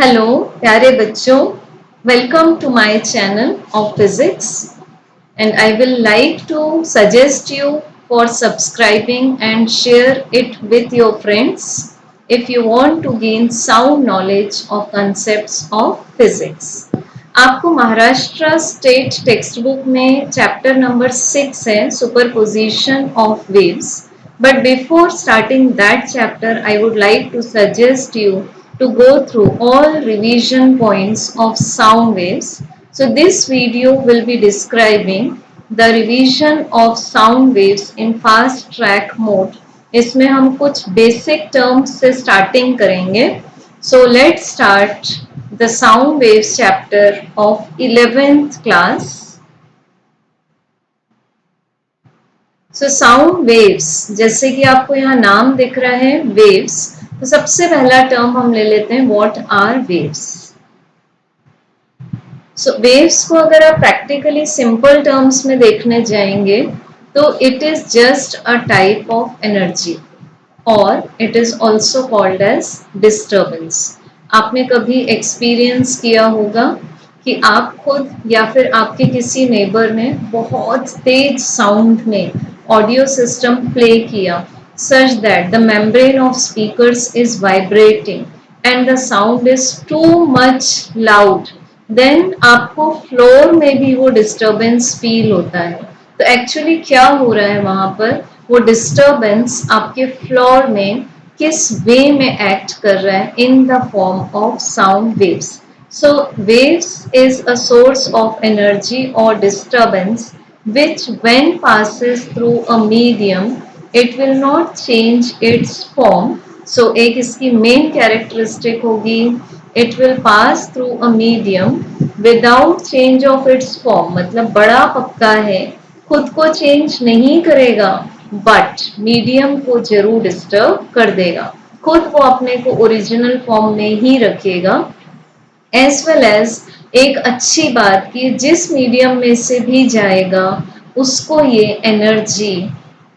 Hello प्यारे बच्चों, welcome to my channel of physics and I will like to suggest you for subscribing and share it with your friends if you want to gain sound knowledge of concepts of physics. आपको Maharashtra state text book में chapter number 6 है superposition of waves. But before starting that chapter, I would like to suggest you to go through all revision points of sound waves. So this video will be describing the revision of sound waves in fast track mode. इसमें हम कुछ basic terms से starting करेंगे. So let's start the sound waves chapter of 11th class. So sound waves, जैसे कि आपको यहाँ नाम दिख रहा है वेव्स, तो सबसे पहला टर्म हम ले लेते हैं what are waves. So waves को अगर आप प्रैक्टिकली सिंपल टर्म्स में देखने जाएंगे तो it is just a type of energy और it is also called as disturbance. आपने कभी एक्सपीरियंस किया होगा कि आप खुद या फिर आपके किसी नेबर ने बहुत तेज साउंड में ऑडियो सिस्टम प्ले किया such that the membrane of speakers is vibrating and the sound is too much loud, then आपको फ्लोर में भी वो डिस्टर्बेंस फील होता है. तो एक्चुअली क्या हो रहा है वहां पर, वो डिस्टर्बेंस आपके फ्लोर में किस वे में एक्ट कर रहा है in the form of sound waves. So waves is a source of energy or disturbance which when passes through a medium it will not change its form. So एक इसकी main characteristic होगी it will pass through a medium without change of its form. मतलब बड़ा पक्का है, खुद को change नहीं करेगा बट मीडियम को जरूर डिस्टर्ब कर देगा, खुद वो अपने को ओरिजिनल फॉर्म में ही रखेगा. एज वेल एज एक अच्छी बात कि जिस मीडियम में से भी जाएगा उसको ये energy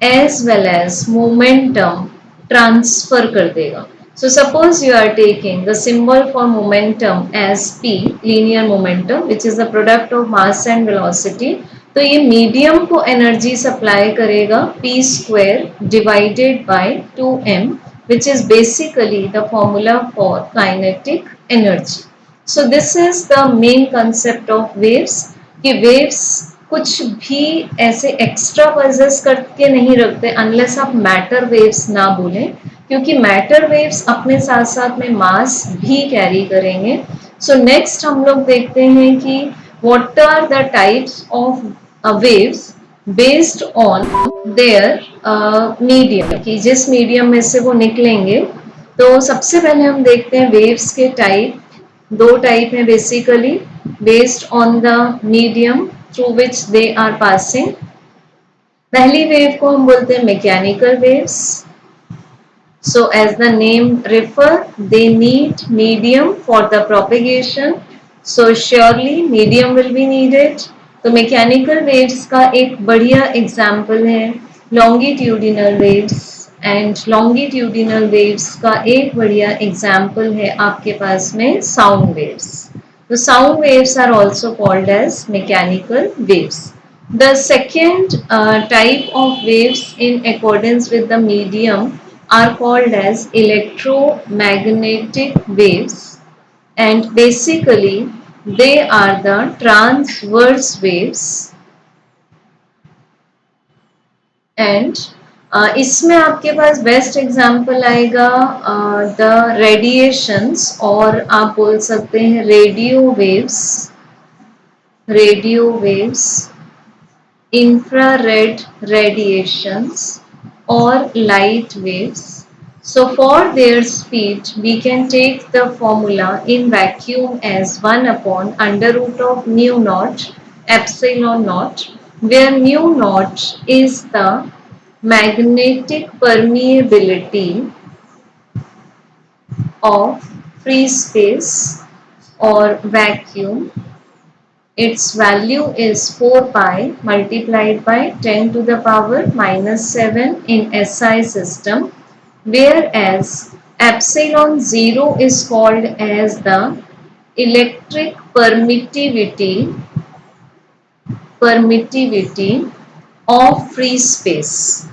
as well as momentum transfer कर देगा. So suppose you are taking the symbol for momentum as P, linear momentum, which is the product of mass and velocity. तो ये मीडियम को एनर्जी सप्लाई करेगा P square divided by 2m, which is basically the formula for kinetic energy. So this is the main concept of waves कि waves कुछ भी ऐसे extra possess करके नहीं रखते अनलेस आप मैटर वेव्स ना बोलें, क्योंकि मैटर वेव्स अपने साथ साथ में मास भी कैरी करेंगे. सो नेक्स्ट हम लोग देखते हैं कि what are the types of waves based on their medium, कि जिस मीडियम में से वो निकलेंगे. तो सबसे पहले हम देखते हैं वेव्स के टाइप. दो टाइप है basically based on the medium through which they are passing. पहली वेव को हम बोलते हैं mechanical waves. So as the name refer, they need medium for the propagation. So surely medium will be needed. तो mechanical waves का एक बढ़िया example है longitudinal waves, and longitudinal waves का एक बढ़िया एग्जाम्पल है आपके पास में साउंड वेव्स. तो sound waves are also called as mechanical waves. The second type of waves in accordance with the medium are called as electromagnetic waves, and basically they are the transverse waves. And इसमें आपके पास best example आएगा the radiations, और आप बोल सकते हैं radio waves, infrared radiations or light waves. So for their speed we can take the formula in vacuum as 1 upon under root of mu naught epsilon naught, where mu naught is the magnetic permeability of free space or vacuum. Its value is 4 pi multiplied by 10 to the power minus 7 in SI system, whereas Epsilon 0 is called as the electric permittivity of free space,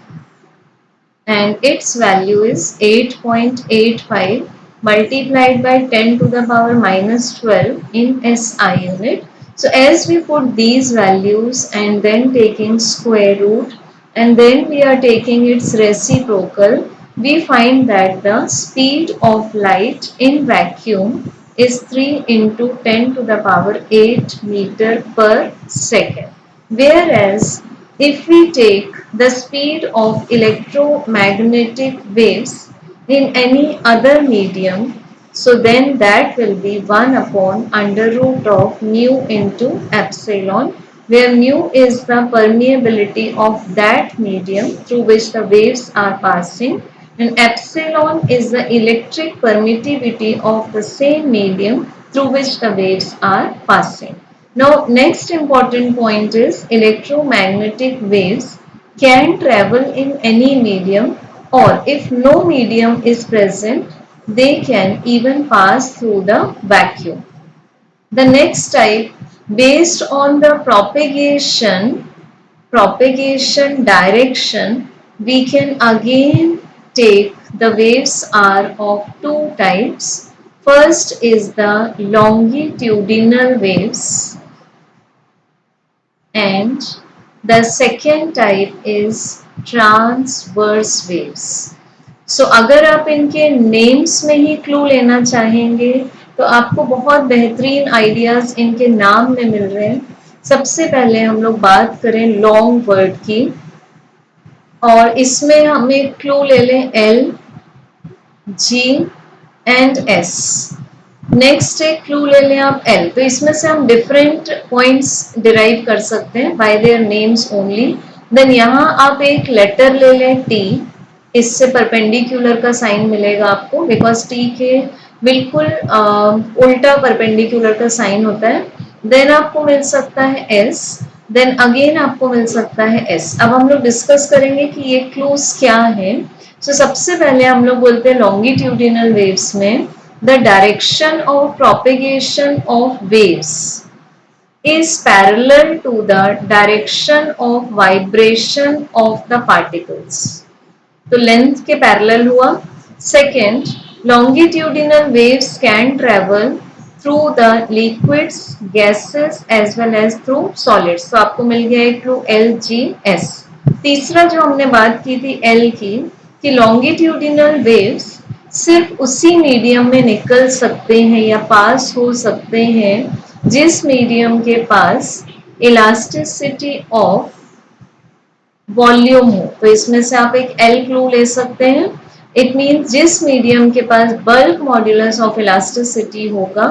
and its value is 8.85 multiplied by 10 to the power minus 12 in SI unit. So as we put these values and then taking square root and then we are taking its reciprocal, we find that the speed of light in vacuum is 3 into 10 to the power 8 meter per second. Whereas if we take the speed of electromagnetic waves in any other medium, so then that will be 1 upon under root of mu into epsilon, where mu is the permeability of that medium through which the waves are passing, and epsilon is the electric permittivity of the same medium through which the waves are passing. Now, next important point is electromagnetic waves can travel in any medium, or if no medium is present, they can even pass through the vacuum. The next type, based on the propagation direction, we can again take the waves are of two types. First is the longitudinal waves, and the second type is transverse waves. So अगर आप इनके names में ही clue लेना चाहेंगे तो आपको बहुत बेहतरीन आइडियाज इनके नाम में मिल रहे हैं. सबसे पहले हम लोग बात करें लॉन्ग वर्ड की, और इसमें हमें क्लू ले लें L, G and S. Next एक क्लू ले लें आप एल, तो इसमें से हम डिफरेंट पॉइंट्स डिराइव कर सकते हैं by their names only. Then यहाँ आप एक लेटर ले लें टी, इससे परपेंडिकुलर का साइन मिलेगा आपको, बिकॉज टी के बिल्कुल उल्टा परपेंडिकुलर का साइन होता है. देन आपको मिल सकता है एस, देन अगेन आपको मिल सकता है एस. अब हम लोग डिस्कस करेंगे कि ये क्लूज क्या है. सो सबसे पहले हम लोग बोलते हैं लॉन्गिट्यूडिनल वेव्स में the direction of propagation of waves is parallel to the direction of vibration of the particles. तो लेंथ के पैरेलल हुआ. Second, longitudinal waves can travel through the liquids, gases as well as through solids. तो आपको मिल गया एक clue L, जी, S. तीसरा जो हमने बात की थी एल की, कि लॉन्गिट्यूडिनल वेव्स सिर्फ उसी मीडियम में निकल सकते हैं या पास हो सकते हैं जिस मीडियम के पास इलास्टिसिटी ऑफ वॉल्यूम हो. तो इसमें से आप एक एल क्लू ले सकते हैं. इट मीन्स जिस मीडियम के पास बल्क मॉड्यूलस ऑफ इलास्टिसिटी होगा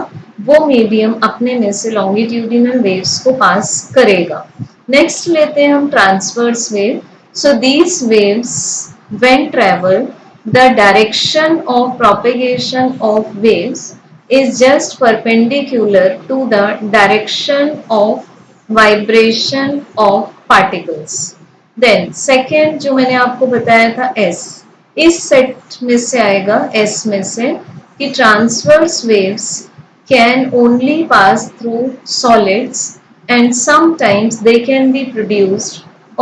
वो मीडियम अपने में से लॉन्गिट्यूडिनल वेव्स को पास करेगा. नेक्स्ट लेते हैं हम transverse wave. So these waves when travel, the direction of propagation of waves is just perpendicular to the direction of vibration of particles. Then second जो मैंने आपको बताया था एस, इस सेट में से आएगा एस में से कि transverse waves can only pass through solids and sometimes they can be produced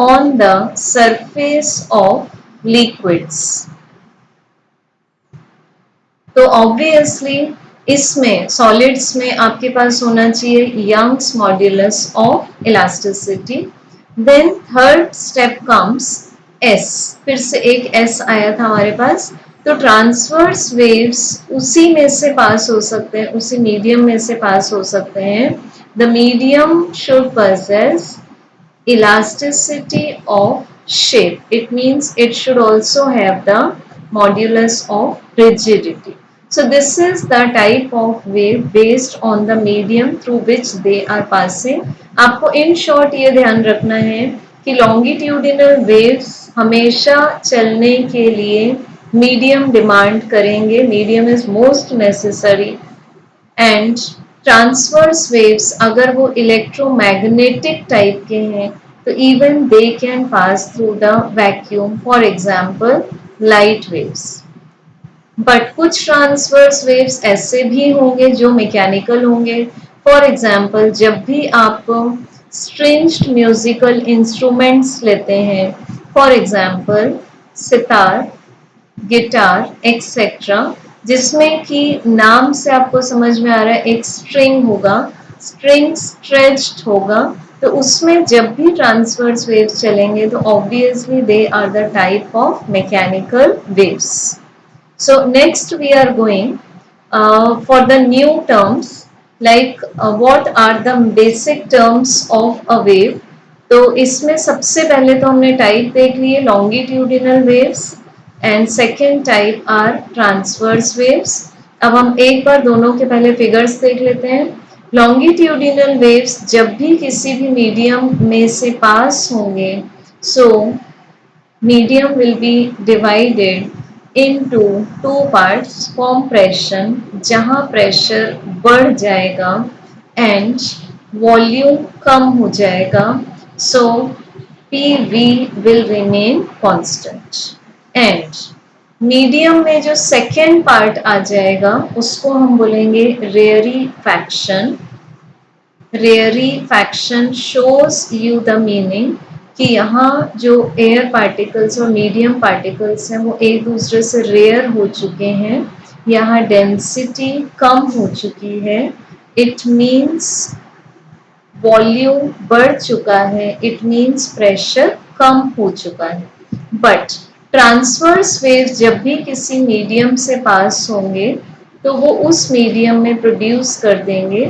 on the surface of liquids. तो ऑब्वियसली इसमें सॉलिड्स में आपके पास होना चाहिए Young's modulus of elasticity. Then third step comes S, फिर से एक एस आया था हमारे पास. तो ट्रांसवर्स वेव्स उसी में से पास हो सकते हैं, उसी मीडियम में से पास हो सकते हैं. The medium should possess elasticity of shape. It means it should also have the modulus of rigidity. So this is the type of wave based on the medium through which they are passing. आपको in short ये ध्यान रखना है कि longitudinal waves हमेशा चलने के लिए medium demand करेंगे. Medium is most necessary. And transverse waves अगर वो इलेक्ट्रोमैग्नेटिक टाइप के हैं तो even they can pass through the vacuum. For example light waves. But कुछ ट्रांसवर्स वेव्स ऐसे भी होंगे जो मैकेनिकल होंगे। फॉर एग्जाम्पल, जब भी आप स्ट्रिंग्ड म्यूजिकल इंस्ट्रूमेंट्स लेते हैं, for example sitar, guitar etcetera, जिसमें कि नाम से आपको समझ में आ रहा है एक स्ट्रिंग होगा, स्ट्रिंग स्ट्रेच्ड होगा, तो उसमें जब भी ट्रांसवर्स वेव्स चलेंगे तो obviously they are the type of mechanical waves. So next we are going for the new terms, like what are the basic terms of a wave। तो इसमें सबसे पहले तो हमने टाइप देख लिए longitudinal waves and second type are transverse waves. अब हम एक बार दोनों के पहले फिगर्स देख लेते हैं। लॉन्गिट्यूडिनल वेव्स जब भी किसी भी मीडियम में से पास होंगे, सो medium will be divided into two parts, compression जहाँ pressure बढ़ जाएगा and volume कम हो जाएगा, so PV will remain constant and medium में जो सेकेंड पार्ट आ जाएगा उसको हम बोलेंगे रेयरीफैक्शन। रेयरीफैक्शन शोज यू द मीनिंग कि यहाँ जो एयर पार्टिकल्स और मीडियम पार्टिकल्स हैं वो एक दूसरे से रेयर हो चुके हैं, यहाँ डेंसिटी कम हो चुकी है, इट मीन्स वॉल्यूम बढ़ चुका है, इट मीन्स प्रेशर कम हो चुका है। बट ट्रांसवर्स वेव्स जब भी किसी मीडियम से पास होंगे तो वो उस मीडियम में प्रोड्यूस कर देंगे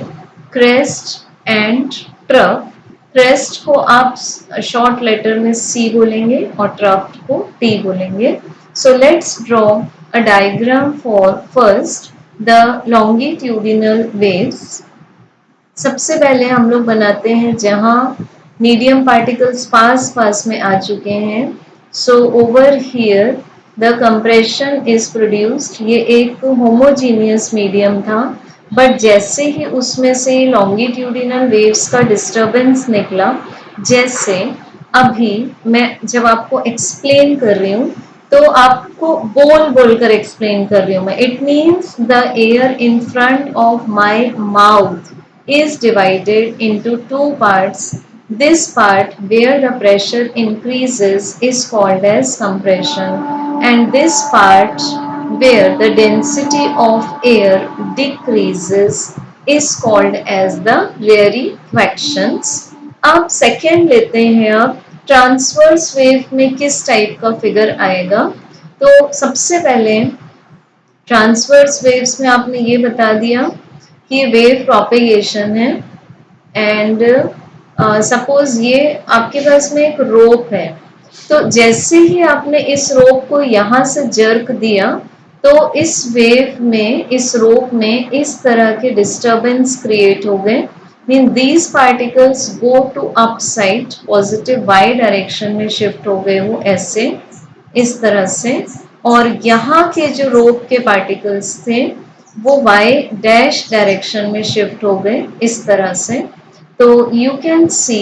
क्रेस्ट एंड ट्रफ। क्रेस्ट को आप शॉर्ट लेटर में C बोलेंगे और ट्रफ को T बोलेंगे। So let's draw a diagram for first the longitudinal waves. सबसे पहले हम लोग बनाते हैं जहां मीडियम पार्टिकल्स पास पास में आ चुके हैं। So over here the compression is produced. ये एक होमोजीनियस मीडियम था, बट जैसे ही उसमें से लॉन्गिट्यूडिनल वेव्स का डिस्टरबेंस निकला, जैसे अभी मैं जब आपको एक्सप्लेन कर रही हूँ तो आपको बोल बोल कर एक्सप्लेन कर रही हूँ मैं। It means the air in front of my mouth is divided into two parts. This part where the pressure increases is called as compression, and this part where the density of air decreases is called as the rarefactions। अब second लेते हैं। अब transverse wave में किस type का figure आएगा, तो सबसे पहले ट्रांसवर्स वेव्स में आपने ये बता दिया कि वेव प्रोपेगेशन है एंड सपोज ये आपके पास में एक रोप है, तो जैसे ही आपने इस रोप को यहाँ से जर्क दिया तो इस वेव में, इस रोप में इस तरह के डिस्टरबेंस क्रिएट हो गए। Mean these particles go to up side, positive Y direction में शिफ्ट हो गए वो ऐसे, इस तरह से, और यहाँ के जो रोप के पार्टिकल्स थे वो y डैश डायरेक्शन में शिफ्ट हो गए इस तरह से। तो you can see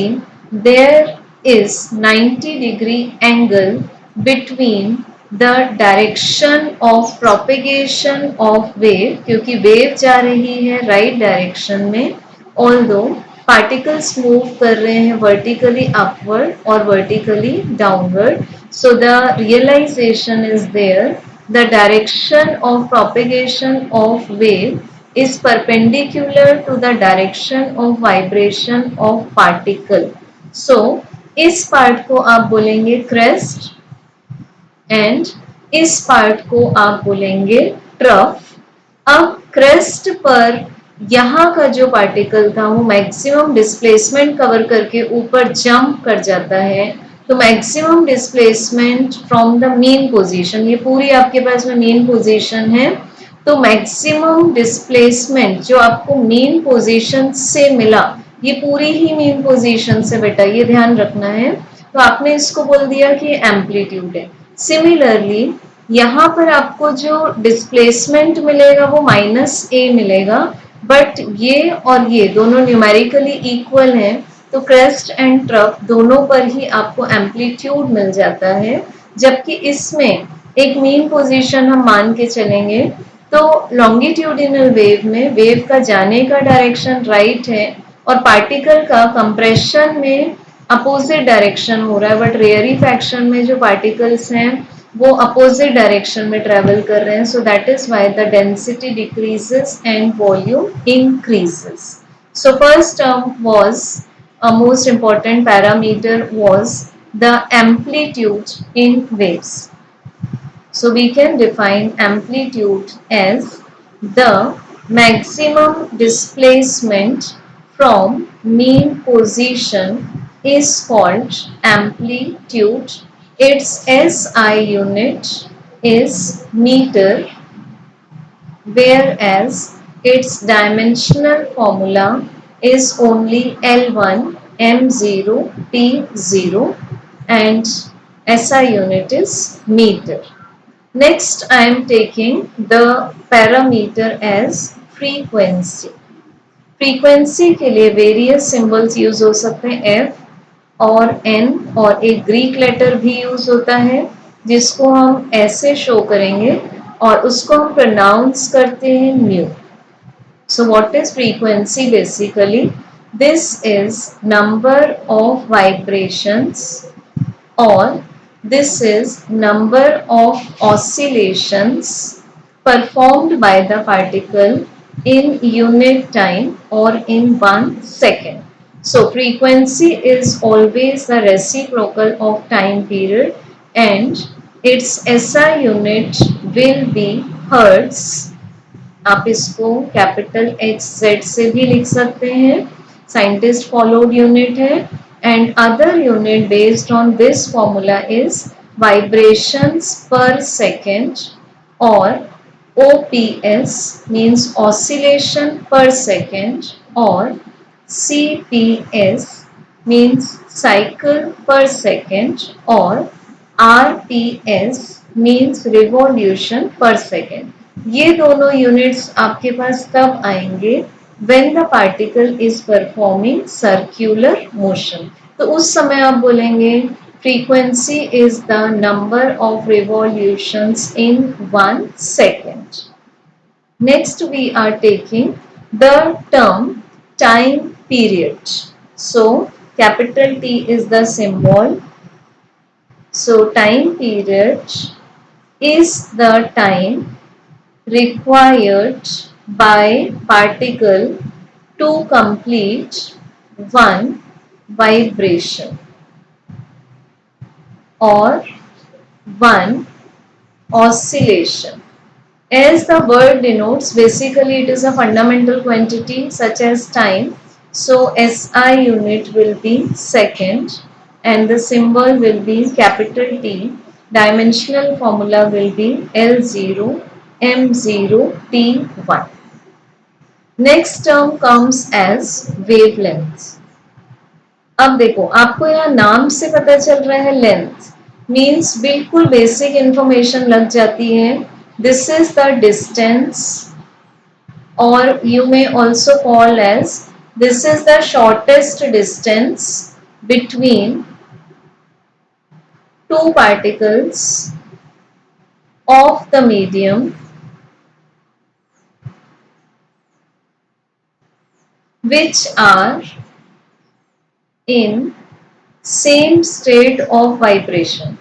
there is 90 degree angle between the direction of propagation of wave, क्योंकि वेव जा रही है राइट डायरेक्शन में, ऑल्दो पार्टिकल्स मूव कर रहे हैं वर्टिकली अपवर्ड और vertically downward. So the realization is there, the direction of propagation of wave is perpendicular to the direction of vibration of particle। So इस part को आप बोलेंगे crest and इस part को आप बोलेंगे ट्रफ। अब क्रेस्ट पर यहाँ का जो पार्टिकल था वो मैक्सिमम डिस्प्लेसमेंट कवर करके ऊपर जंप कर जाता है, तो maximum displacement from the mean position, ये पूरी आपके पास में मीन पोजीशन है, तो मैक्सिमम डिस्प्लेसमेंट जो आपको मीन पोजीशन से मिला, ये पूरी ही मीन पोजीशन से बेटा, ये ध्यान रखना है, तो आपने इसको बोल दिया कि एम्पलीट्यूड है। सिमिलरली यहाँ पर आपको जो डिस्प्लेसमेंट मिलेगा वो -a मिलेगा, बट ये और ये दोनों न्यूमेरिकली इक्वल हैं, तो क्रेस्ट एंड ट्रफ दोनों पर ही आपको एम्पलीट्यूड मिल जाता है, जबकि इसमें एक मीन पोजीशन हम मान के चलेंगे, तो लॉन्गिट्यूडिनल वेव में वेव का जाने का डायरेक्शन राइट है और पार्टिकल का कंप्रेशन में अपोजिट डायरेक्शन हो रहा है, बट रेयरीफैक्शन में जो पार्टिकल्स हैं वो अपोजिट डायरेक्शन में ट्रेवल कर रहे हैं, सो that is why the density decreases and volume increases. So first term was a most important parameter was the amplitude in waves. So we can define amplitude as the maximum displacement from mean position is called amplitude. Its SI unit is meter, whereas its dimensional formula is only L1 M0 T0 and SI unit is meter. Next, I am taking the parameter as frequency. Frequency के लिए various symbols use हो सकते हैं, F और N, और एक Greek letter भी use होता है जिसको हम ऐसे शो करेंगे और उसको हम प्रोनाउंस करते हैं mu. So what is frequency? Basically this is number of vibrations, or this is number of oscillations performed by the particle in unit time or in 1 second. So frequency is always the reciprocal of time period and its SI unit will be hertz. आप इसको capital H Z से भी लिख सकते हैं. Scientist followed unit है and other unit based on this formula is vibrations per second, or OPS means oscillation per second, or CPS means cycle per second, or RPS means revolution per second. ये दोनों units आपके पास तब आएंगे when the particle is performing circular motion. तो उस समय आप बोलेंगे frequency is the number of revolutions in 1 second. Next we are taking the term time period. So capital T is the symbol. So time period is the time required by particle to complete one vibration or one oscillation. As the word denotes, basically it is a fundamental quantity such as time. So SI unit will be second and the symbol will be capital T. Dimensional formula will be L0 M0 T1. Next term comes as wavelength. अब देखो, आपको यहाँ नाम से पता चल रहा है लेंथ, मीन्स बिल्कुल बेसिक इंफॉर्मेशन लग जाती है. दिस इज द डिस्टेंस, और you may also call as this is the shortest distance between two particles of the medium which are in same state of vibration.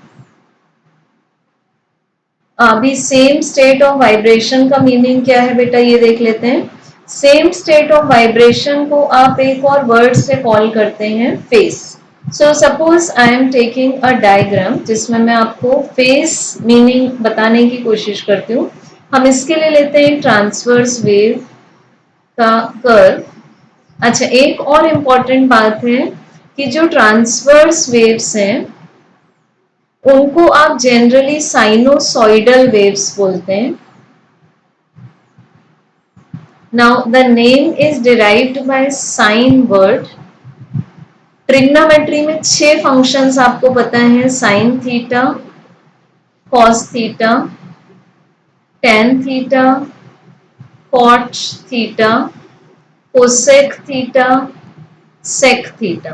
अभी same state of vibration का meaning क्या है बेटा, ये देख लेते हैं. सेम स्टेट ऑफ वाइब्रेशन को आप एक और वर्ड से कॉल करते हैं face. So suppose I am taking a diagram जिसमें मैं आपको फेस मीनिंग बताने की कोशिश करती हूँ. हम इसके लिए लेते हैं ट्रांसवर्स वेव का कर्व. अच्छा, एक और इम्पॉर्टेंट बात है कि जो ट्रांसवर्स वेव्स हैं उनको आप जनरली साइनोसॉइडल वेव्स बोलते हैं. Now the name is derived by sine word. Trigonometry में 6 फंक्शंस आपको पता है: sine theta, cos theta, tan theta, cot theta, cosec theta, sec theta.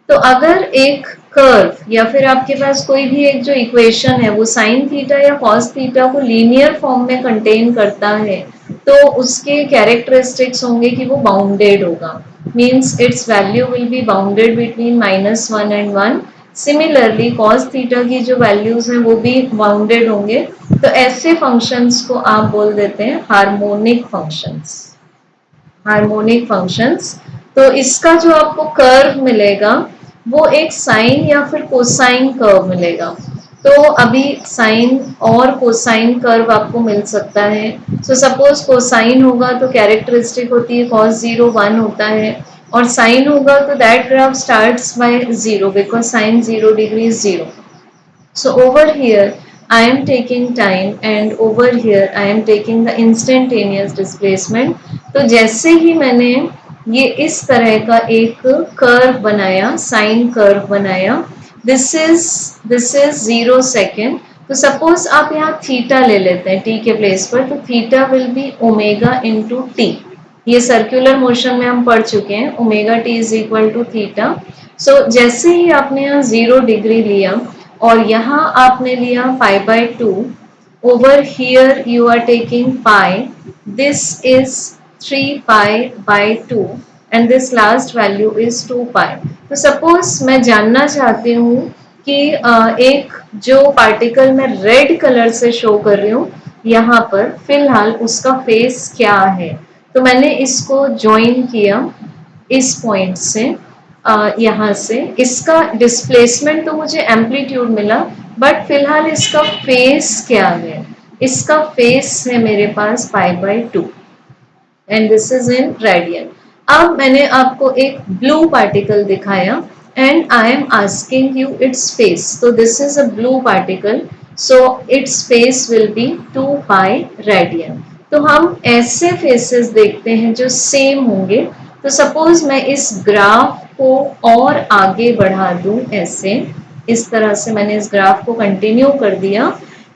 तो अगर एक कर्व या फिर आपके पास कोई भी एक जो इक्वेशन है वो साइन थीटा या कॉस थीटा को लीनियर फॉर्म में कंटेन करता है, तो उसके कैरेक्टरिस्टिक्स होंगे कि वो बाउंडेड होगा, means it's value will be bounded between -1 and 1। Similarly cos theta की जो वैल्यूज हैं वो भी बाउंडेड होंगे। तो ऐसे फंक्शंस को आप बोल देते हैं हार्मोनिक फंक्शंस। Harmonic functions. तो इसका जो आपको कर्व मिलेगा वो एक साइन या फिर कोसाइन कर्व मिलेगा। तो अभी साइन और कोसाइन कर्व आपको मिल सकता है। सो सपोज कोसाइन होगा तो कैरेक्टरिस्टिक होती है cos 0 1 होता है, और साइन होगा तो that graph starts by 0 because sine 0 degree is 0। So over here I am taking time and over here I am taking the instantaneous displacement। तो जैसे ही मैंने ये इस तरह का एक कर्व बनाया, साइन कर्व बनाया, दिस इज 0 सेकेंड। तो सपोज आप यहाँ थीटा ले लेते हैं टी के प्लेस पर, तो theta will be omega into t. ये सर्कुलर मोशन में हम पढ़ चुके हैं, omega t is equal to theta. So जैसे ही आपने यहाँ 0 डिग्री लिया और यहाँ आपने लिया π/2, over here you are taking pi, this is 3 pi/2 and this last value is 2 pi। तो सपोज मैं जानना चाहती हूँ कि एक जो पार्टिकल मैं रेड कलर से शो कर रही हूँ यहाँ पर फिलहाल उसका फेस क्या है। तो मैंने इसको ज्वाइन किया इस पॉइंट से, यहाँ से इसका डिस्प्लेसमेंट तो मुझे एम्पलीट्यूड मिला, बट फिलहाल इसका फेस क्या है, इसका फेस है मेरे पास π/2 and this is in radian. अब मैंने आपको एक ब्लू पार्टिकल दिखाया and I am asking you its phase. तो this is a blue particle, so its phase will be 2 pi radian. तो हम ऐसे फेसेस देखते हैं जो सेम होंगे। तो सपोज मैं इस ग्राफ को और आगे बढ़ा दूं, ऐसे इस तरह से मैंने इस ग्राफ को कंटिन्यू कर दिया,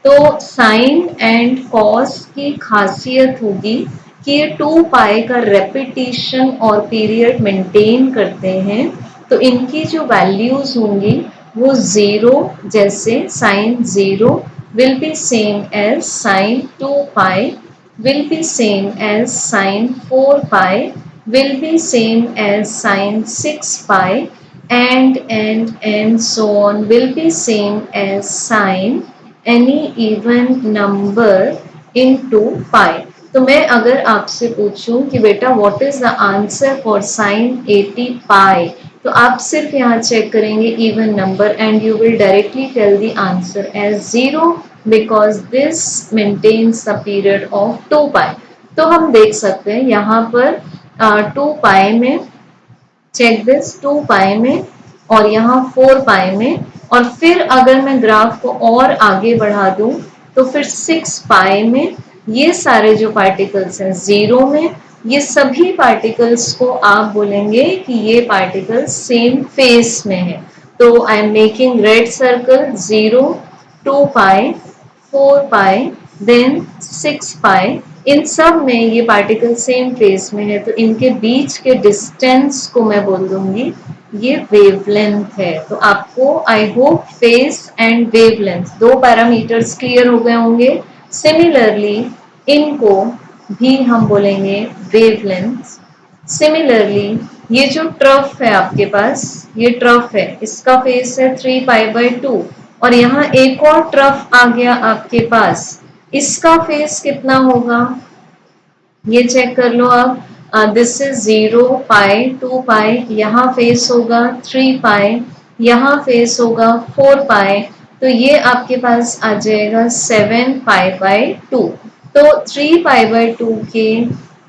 तो साइन एंड कॉस की खासियत होगी कि ये 2 पाई का रेपिटेशन और पीरियड मेंटेन करते हैं। तो इनकी जो वैल्यूज होंगी वो 0, जैसे sine 0 will be same as sine 2 pi, will be same as sine 4 pi, will be same as sine 6 pi, and so on will be same as sine any even number into pi। तो मैं अगर आपसे पूछूं कि बेटा what is the answer for sine 80 pi, तो आप सिर्फ यहाँ चेक करेंगे even number and you will directly tell the answer as 0 because this maintains the period of 2 pi. तो हम देख सकते हैं यहाँ पर 2 पाई में, चेक दिस, 2 पाई में और यहाँ 4 पाई में, और फिर अगर मैं ग्राफ को और आगे बढ़ा दूं तो फिर 6 पाई में ये सारे जो पार्टिकल्स हैं 0 में, ये सभी पार्टिकल्स को आप बोलेंगे कि ये पार्टिकल्स सेम फेस में है। तो I am making red circle 0, 2 pi, 4 pi, then 6 pi. इन सब में ये पार्टिकल सेम फेस में है, तो इनके बीच के डिस्टेंस को मैं बोल दूंगी ये वेवलेंथ है। तो आपको I hope face and wavelength दो पैरामीटर्स क्लियर हो गए होंगे। सिमिलरली इनको भी हम बोलेंगे वेवलेंथ। सिमिलरली ये जो ट्रफ है आपके पास, ये ट्रफ है, इसका फेस है 3 पाई/2, और यहाँ एक और ट्रफ आ गया आपके पास, इसका फेस कितना होगा ये चेक कर लो आप। दिस इज 0 पाई, 2 पाई, यहाँ फेस होगा 3 पाई, यहाँ फेस होगा 4 पाई, तो ये आपके पास आ जाएगा 7 पाई/2। तो 3 पाई/2 के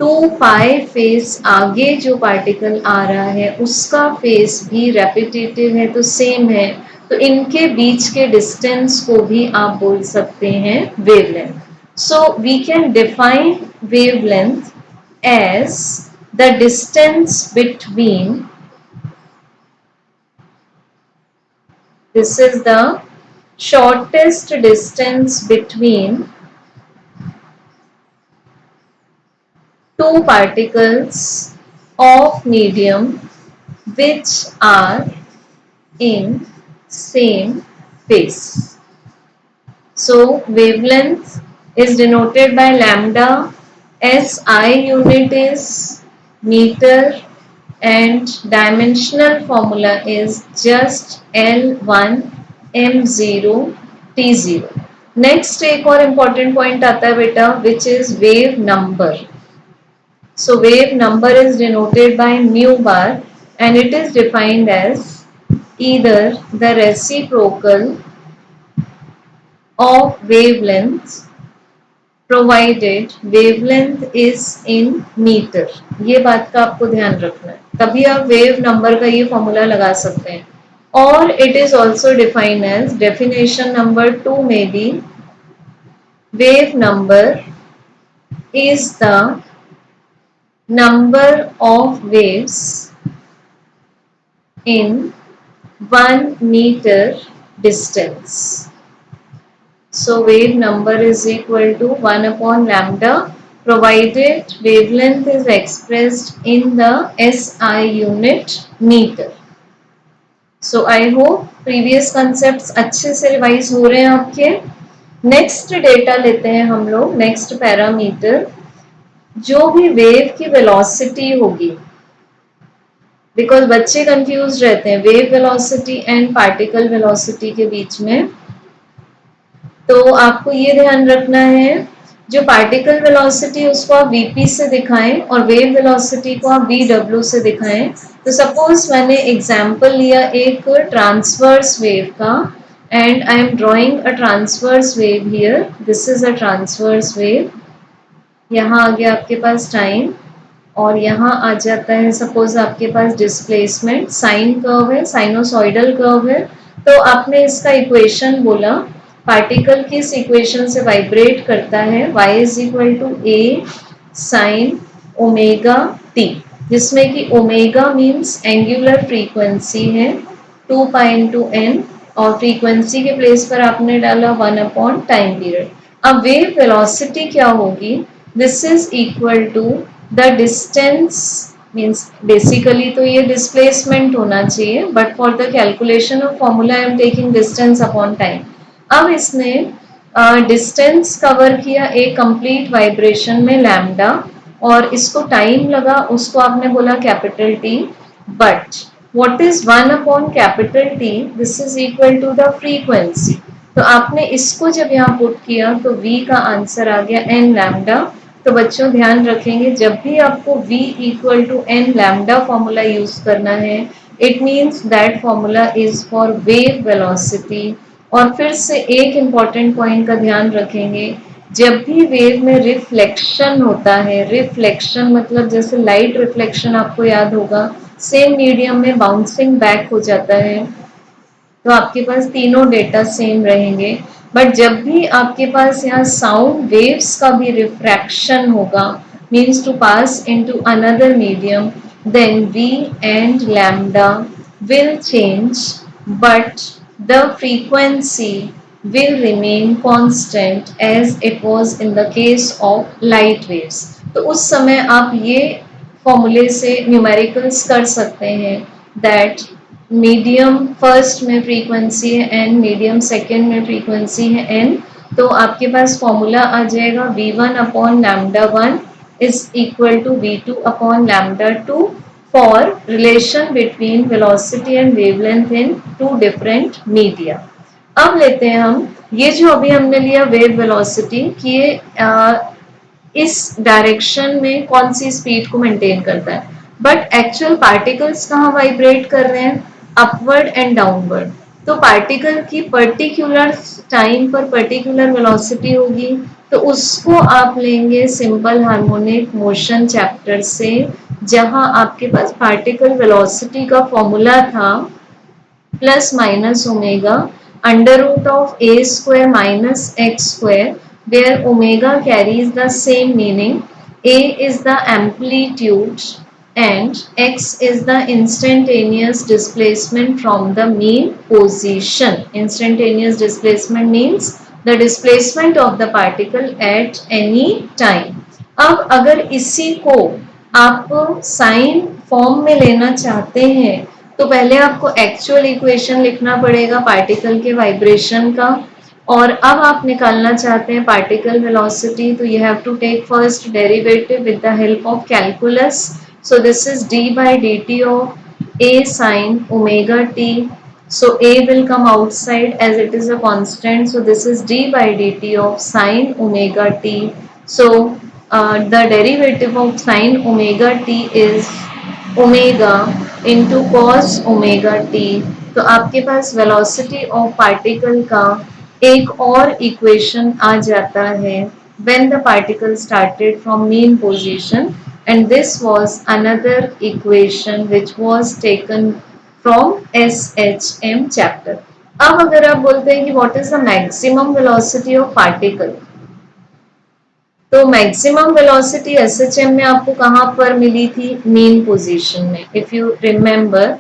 2 पाई फेस आगे जो पार्टिकल आ रहा है उसका फेस भी रेपिटेटिव है, तो सेम है। तो इनके बीच के डिस्टेंस को भी आप बोल सकते हैं wavelength. So we can define wavelength as the distance between, this is the shortest distance between two particles of medium which are in same phase. So wavelength is denoted by lambda, SI unit is meter, and dimensional formula is just L1 M0 T0. Next एक और important point आता है बेटा, which is wave number. So wave number is denoted by mu bar and it is defined as either the reciprocal of wavelengths provided wavelength is in meter. ये बात का आपको ध्यान रखना है, तभी आप वेव नंबर का ये फॉर्मूला लगा सकते हैं. और it is also defined as definition number 2 may be wave number is the number of waves in 1 meter distance. So wave number is equal to 1 upon lambda provided wavelength is expressed in the SI unit meter. So I hope previous concepts अच्छे से revise हो रहे हैं आपके. Next data लेते हैं हम लोग, नेक्स्ट पैरामीटर. जो भी वेव की वेलोसिटी होगी, बिकॉज बच्चे कंफ्यूज रहते हैं wave velocity and particle velocity के बीच में. तो आपको ये ध्यान रखना है, जो पार्टिकल वेलोसिटी उसको आप वीपी से दिखाएं और वेव वेलोसिटी को आप वीडब्ल्यू से दिखाएं. तो सपोज मैंने एग्जांपल लिया एक ट्रांसवर्स वेव का and I M drawing a transverse wave here. This is a transverse wave. यहाँ आ गया आपके पास टाइम और यहाँ आ जाता है सपोज आपके पास डिस्प्लेसमेंट. साइन कर्व है, साइनोसॉइडल कर्व है. तो आपने इसका इक्वेशन बोला, पार्टिकल किस इक्वेशन से वाइब्रेट करता है, y is equal to A sine omega T, जिसमें कि ओमेगा मीन्स एंगुलर फ्रीक्वेंसी है 2 पाई इंटू एन और फ्रीक्वेंसी के प्लेस पर आपने डाला 1 अपॉन टाइम पीरियड. अब वेव वेलोसिटी क्या होगी, this is equal to the distance means basically तो ये डिस्प्लेसमेंट होना चाहिए, but for the calculation of formula I am taking distance upon time. अब इसने डिस्टेंस कवर किया एक कंप्लीट वाइब्रेशन में लैम्डा और इसको टाइम लगा, उसको आपने बोला capital T. But what is 1 upon capital T, this is equal to the frequency. तो आपने इसको जब यहाँ पुट किया तो v का आंसर आ गया n लैम्डा. तो बच्चों ध्यान रखेंगे जब भी आपको v equal to n lambda formula use करना है, it means that formula is for wave velocity. और फिर से एक इम्पॉर्टेंट पॉइंट का ध्यान रखेंगे, जब भी वेव में रिफ्लेक्शन होता है, रिफ्लेक्शन मतलब जैसे लाइट रिफ्लेक्शन आपको याद होगा, सेम मीडियम में बाउंसिंग बैक हो जाता है, तो आपके पास तीनों डेटा सेम रहेंगे. बट जब भी आपके पास यहाँ साउंड वेव्स का भी रिफ्रैक्शन होगा, means to pass into another medium, then v and lambda will change but the frequency will remain constant as it was in the case of light waves. तो उस समय आप ये फॉर्मूले से न्यूमेरिकल्स कर सकते हैं दैट मीडियम फर्स्ट में फ्रीक्वेंसी है एन, मीडियम सेकेंड में फ्रीक्वेंसी है एन. तो आपके पास फॉर्मूला आ जाएगा v1 upon lambda 1 is equal to v2 upon lambda 2 for relation between velocity and wavelength in two different media. अब लेते हैं हम ये जो अभी हमने लिया वेव वेलोसिटी कि ये इस डायरेक्शन में कौन सी स्पीड को मेंटेन करता है, बट एक्चुअल पार्टिकल्स कहाँ वाइब्रेट कर रहे हैं, अपवर्ड एंड डाउनवर्ड. तो पार्टिकल की पर्टिकुलर टाइम पर पर्टिकुलर वेलोसिटी होगी, तो उसको आप लेंगे सिंपल हार्मोनिक मोशन चैप्टर से, जहां आपके पास पार्टिकल वेलोसिटी का फॉर्मूला था plus minus omega under root of a square minus x square, where omega carries the same meaning. A is the amplitude and x is the instantaneous displacement from the mean position. Instantaneous displacement means the displacement of the particle at any time. अब अगर इसी को आप sign form में लेना चाहते हैं तो पहले आपको एक्चुअल इक्वेशन लिखना पड़ेगा पार्टिकल के वाइब्रेशन का, और अब आप निकालना चाहते हैं पार्टिकल वेलोसिटी, तो you have to take first derivative with the help of calculus. So this is d by dt of a sin omega t. So a will come outside as it is a constant, so this is d by dt of sin omega t. So the derivative of sin omega t is omega into cos omega T. तो आपके पास velocity of particle का एक और equation आ जाता है when the particle started from mean position, and this was another equation which was taken from SHM chapter. अब अगर आप बोलते हैं कि what is the maximum velocity of particle, तो मैक्सिमम वेलोसिटी एसएचएम में आपको कहाँ पर मिली थी, मीन पोजीशन में, if you remember.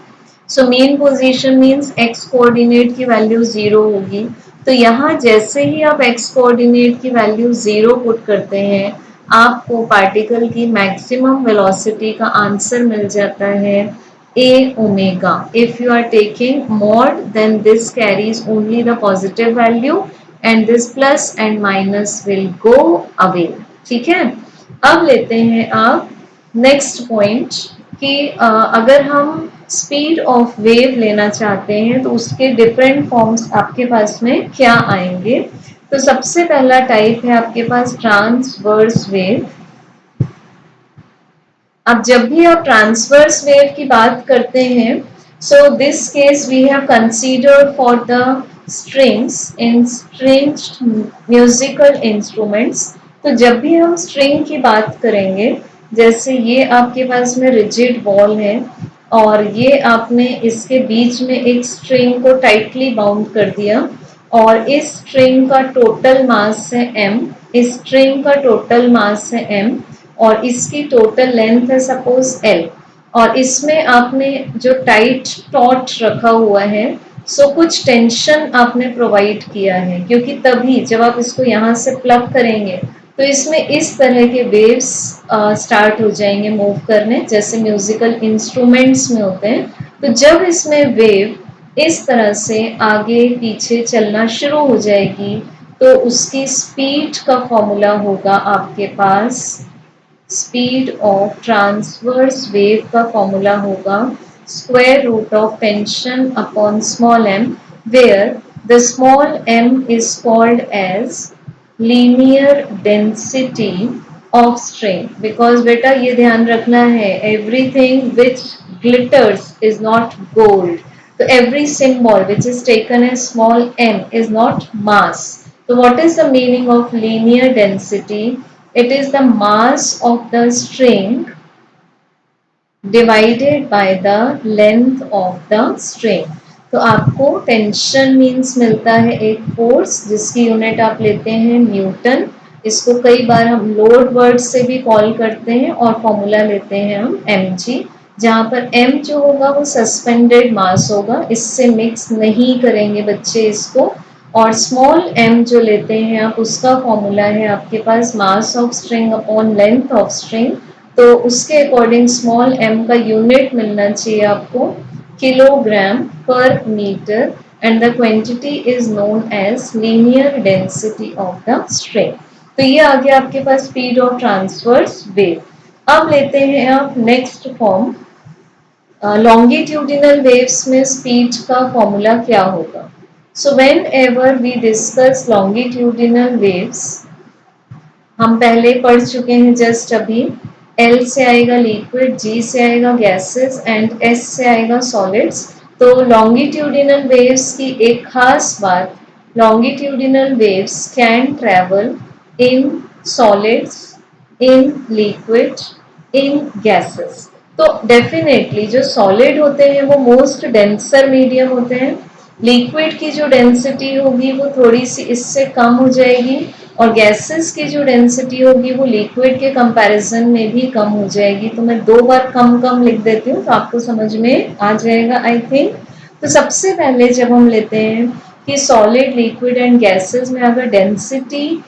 So mean position means x coordinate की वैल्यू 0 होगी. तो यहाँ जैसे ही आप एक्स कोऑर्डिनेट की वैल्यू 0 पुट करते हैं, आपको पार्टिकल की मैक्सिमम वेलोसिटी का आंसर मिल जाता है a omega. If you are taking mod, then this carries only the positive value and this plus and minus will go away. ठीक है. अब लेते हैं आप नेक्स्ट पॉइंट कि अगर हम स्पीड ऑफ वेव लेना चाहते हैं तो उसके डिफरेंट फॉर्म्स आपके पास में क्या आएंगे. तो सबसे पहला टाइप है आपके पास ट्रांसवर्स वेव. अब जब भी आप ट्रांसवर्स वेव की बात करते हैं, so this case we have considered for the strings in stringed musical instruments. तो जब भी हम स्ट्रिंग की बात करेंगे, जैसे ये आपके पास में रिजिड बॉल है और ये आपने इसके बीच में एक स्ट्रिंग को टाइटली बाउंड कर दिया, और इस स्ट्रिंग का टोटल मास है m, इस स्ट्रिंग का टोटल मास है m, और इसकी टोटल लेंथ है सपोज l, और इसमें आपने जो टाइट टॉट रखा हुआ है, सो कुछ टेंशन आपने प्रोवाइड किया है, क्योंकि तभी जब आप इसको यहाँ से प्लग करेंगे तो इसमें इस तरह के वेव्स स्टार्ट हो जाएंगे मूव करने, जैसे म्यूजिकल इंस्ट्रूमेंट्स में होते हैं. तो जब इसमें वेव इस तरह से आगे पीछे चलना शुरू हो जाएगी, तो उसकी स्पीड का फॉर्मूला होगा आपके पास, स्पीड ऑफ ट्रांसवर्स वेव का फॉर्मूला होगा square root of tension upon small m, where the small m is called as linear density of string. because बेटा ये ध्यान रखना है, everything which glitters is not gold. So every symbol which is taken as small m is not mass. So what is the meaning of linear density? It is the mass of the string divided by the length of the string. तो आपको tension means मिलता है एक force जिसकी unit आप लेते हैं Newton. इसको कई बार हम लोड वर्ड से भी कॉल करते हैं और फॉर्मूला लेते हैं हम mg, जहाँ पर m जो होगा वो सस्पेंडेड मास होगा, इससे मिक्स नहीं करेंगे बच्चे इसको. और स्मॉल m जो लेते हैं आप, उसका फॉर्मूला है आपके पास mass of string upon length of string. तो उसके अकॉर्डिंग स्मॉल m का यूनिट मिलना चाहिए आपको किलोग्राम पर metre, and the quantity is known as linear density of the string. तो ये आ गया आपके पास स्पीड ऑफ ट्रांसवर्स वेव. अब लेते हैं आप नेक्स्ट फॉर्म, लॉन्गिट्यूडिनल वेव्स में स्पीड का फॉर्मूला क्या होगा. So whenever we discuss longitudinal waves, हम पहले पढ़ चुके हैं जस्ट अभी, L से आएगा लिक्विड, G से आएगा गैसेस एंड S से आएगा सॉलिड्स. तो लॉन्गिट्यूडिनल वेव्स की एक खास बात, longitudinal waves can travel in solids, in liquid, in gases. तो डेफिनेटली जो सॉलिड होते हैं वो मोस्ट डेंसर मीडियम होते हैं, लिक्विड की जो डेंसिटी होगी वो थोड़ी सी इससे कम हो जाएगी, और गैसेस की जो डेंसिटी होगी वो लिक्विड के कंपैरिजन में भी कम हो जाएगी. तो मैं 2 बार कम कम लिख देती हूँ तो आपको समझ में आ जाएगा आई थिंक. तो सबसे पहले जब हम लेते हैं कि सॉलिड, लिक्विड एंड गैसेस में अगर डेंसिटी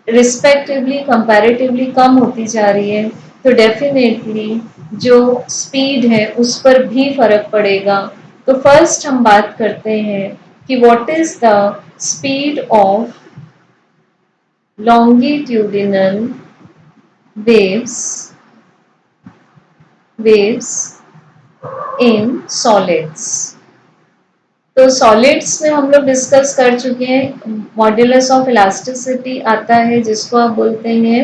रिस्पेक्टिवली कंपैरेटिवली कम होती जा रही है, तो डेफिनेटली जो स्पीड है उस पर भी फर्क पड़ेगा. तो फर्स्ट हम बात करते हैं कि what is the speed of longitudinal waves in solids। तो सॉलिड्स में हम लोग डिस्कस कर चुके हैं। मॉड्यूलस ऑफ इलास्टिसिटी आता है जिसको आप बोलते हैं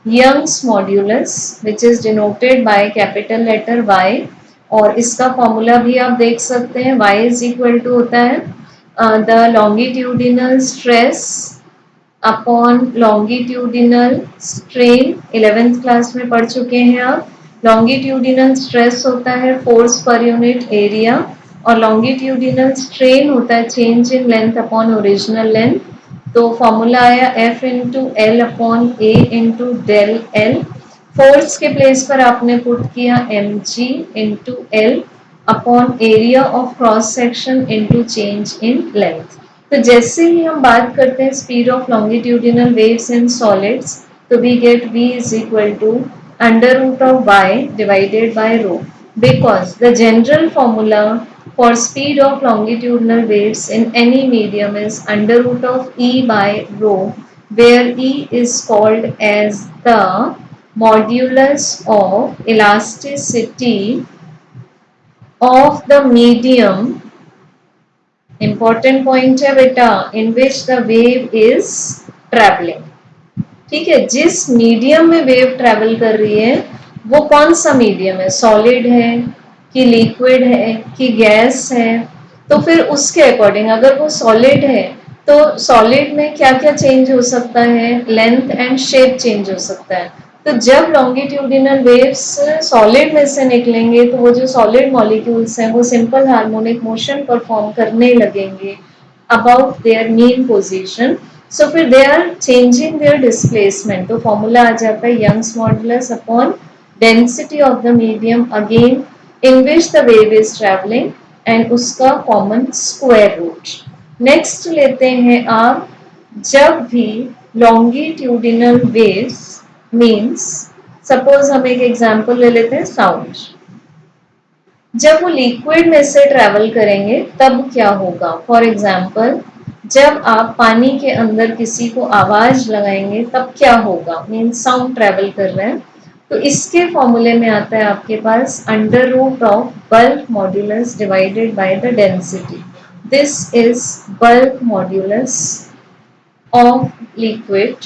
Young's modulus, which is denoted by capital letter y, और इसका फॉर्मूला भी आप देख सकते हैं। y इज इक्वल टू होता है the longitudinal stress upon longitudinal strain. 11th class में पढ़ चुके हैं आप। लॉन्गिट्यूडिनल स्ट्रेस होता है फोर्स पर यूनिट एरिया, और लॉन्गिट्यूडिनल स्ट्रेन होता है change in length upon original length. तो फॉर्मूला आया F into L upon A into del L. Force के प्लेस पर आपने पुट किया mg into L upon area of cross section into change in length. तो जैसे ही हम बात करते हैं speed of longitudinal waves in solids, तो we get v is equal to under root of y divided by rho, because the general formula for speed of longitudinal waves in any medium is under root of e by rho, where e is called as the modulus of elasticity of the medium, important point है बेटा, in which the wave is travelling. ठीक है, जिस medium में wave travel कर रही है वो कौन सा मीडियम है, सॉलिड है कि लिक्विड है कि गैस है। तो फिर उसके अकॉर्डिंग अगर वो सॉलिड है तो सॉलिड में क्या क्या चेंज हो सकता है, लेंथ एंड शेप चेंज हो सकता है। तो जब लॉन्गिट्यूडिनल वेव्स सॉलिड में से निकलेंगे तो वो जो सॉलिड मॉलिक्यूल्स हैं वो सिंपल हार्मोनिक मोशन परफॉर्म करने लगेंगे about their mean position. So फिर they are changing their displacement. तो फॉर्मूला आ जाता है Young's modulus upon density of the medium again in which the wave is travelling, and उसका कॉमन स्क्वायर रूट। नेक्स्ट लेते हैं आप, जब भी लॉन्गिट्यूडिनल वेव्स मीन्स, सपोज हम एक एग्जांपल ले लेते हैं साउंड, जब वो लिक्विड में से ट्रेवल करेंगे तब क्या होगा। फॉर एग्जाम्पल जब आप पानी के अंदर किसी को आवाज लगाएंगे तब क्या होगा, मीन साउंड ट्रेवल कर रहे हैं। तो इसके फॉर्मूले में आता है आपके पास under root of bulk modulus divided by the density. This is bulk modulus of liquid.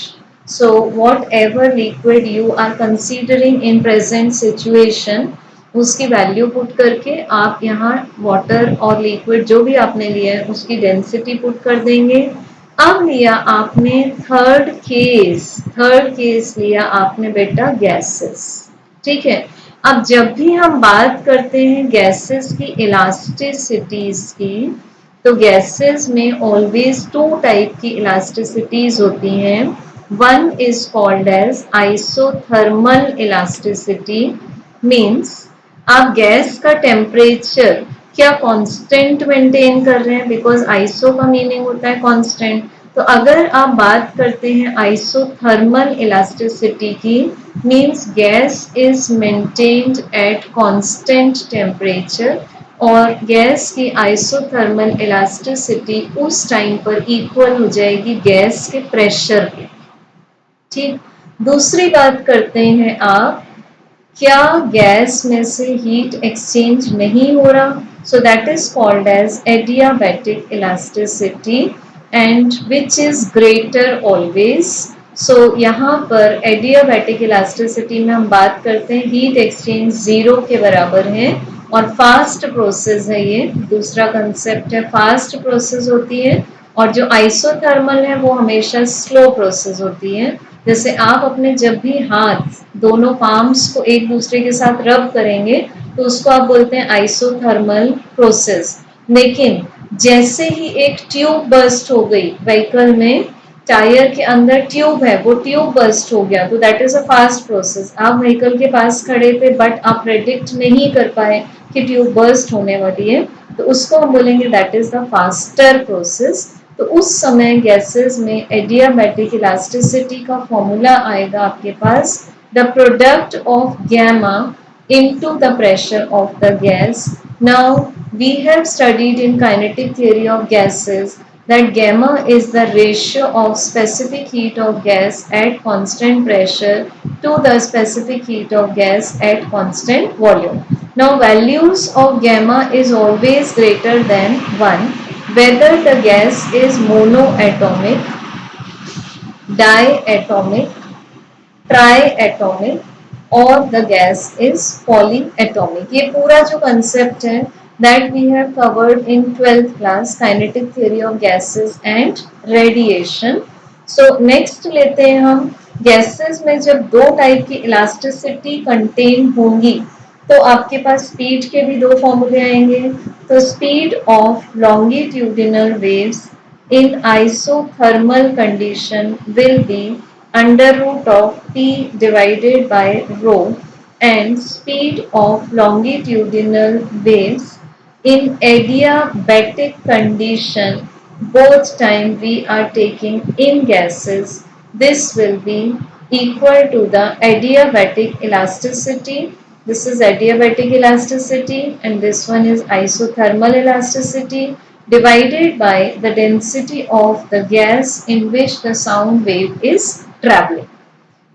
So whatever liquid you are considering in present situation, उसकी वैल्यू पुट करके आप यहाँ वाटर और लिक्विड जो भी आपने लिया है उसकी डेंसिटी पुट कर देंगे। अब लिया आपने थर्ड केस लिया आपने बेटा गैसेस। ठीक है, अब जब भी हम बात करते हैं गैसेस की इलास्टिसिटीज की, तो गैसेस में ऑलवेज टू टाइप की इलास्टिसिटीज होती हैं। One is called as isothermal elasticity, means आप गैस का टेम्परेचर क्या कांस्टेंट मेंटेन कर रहे हैं, बिकॉज आइसो का मीनिंग होता है कांस्टेंट। तो अगर आप बात करते हैं आइसोथर्मल इलास्टिसिटी की, means gas is maintained at constant temperature, और गैस की आइसोथर्मल इलास्टिसिटी उस टाइम पर इक्वल हो जाएगी गैस के प्रेशर के। ठीक, दूसरी बात करते हैं आप, क्या गैस में से हीट एक्सचेंज नहीं हो रहा, so that is called as adiabatic elasticity and which is greater always. So यहाँ पर एडियाबैटिक इलास्टिसिटी में हम बात करते हैं हीट एक्सचेंज जीरो के बराबर है और फास्ट प्रोसेस है। ये दूसरा कंसेप्ट है, फास्ट प्रोसेस होती है, और जो आइसोथर्मल है वो हमेशा स्लो प्रोसेस होती है। जैसे आप अपने जब भी हाथ दोनों पाम्स को एक दूसरे के साथ रब करेंगे तो उसको आप बोलते हैं आइसोथर्मल प्रोसेस। लेकिन जैसे ही एक ट्यूब बर्स्ट हो गई व्हीकल में, टायर के अंदर ट्यूब है, वो ट्यूब बर्स्ट हो गया, तो that is a fast process. आप व्हीकल के पास खड़े थे बट आप प्रेडिक्ट नहीं कर पाए कि ट्यूब बर्स्ट होने वाली है, तो उसको हम बोलेंगे that is the faster process. तो उस समय गैसेस में एडियाबैटिक इलास्टिसिटी का फॉर्मूला आएगा आपके पास the product of gamma into the pressure of the gas. Now We have studied in kinetic theory of gases that gamma is the ratio of specific heat of gas at constant pressure to the specific heat of gas at constant volume. Now values of gamma is always greater than 1 whether the gas is monoatomic, diatomic, triatomic और the gas is polyatomic. ये पूरा जो concept है that we have covered in 12th class kinetic theory of gases and radiation. So next लेते हैं हम gases में जब दो टाइप की elasticity contain होंगी तो आपके पास स्पीड के भी दो फॉर्मूले आएंगे. तो speed of longitudinal waves in isothermal condition will be under root of P divided by rho, and speed of longitudinal waves in adiabatic condition both time we are taking in gases, this will be equal to the adiabatic elasticity. This is adiabatic elasticity and this one is isothermal elasticity divided by the density of the gas in which the sound wave is traveling.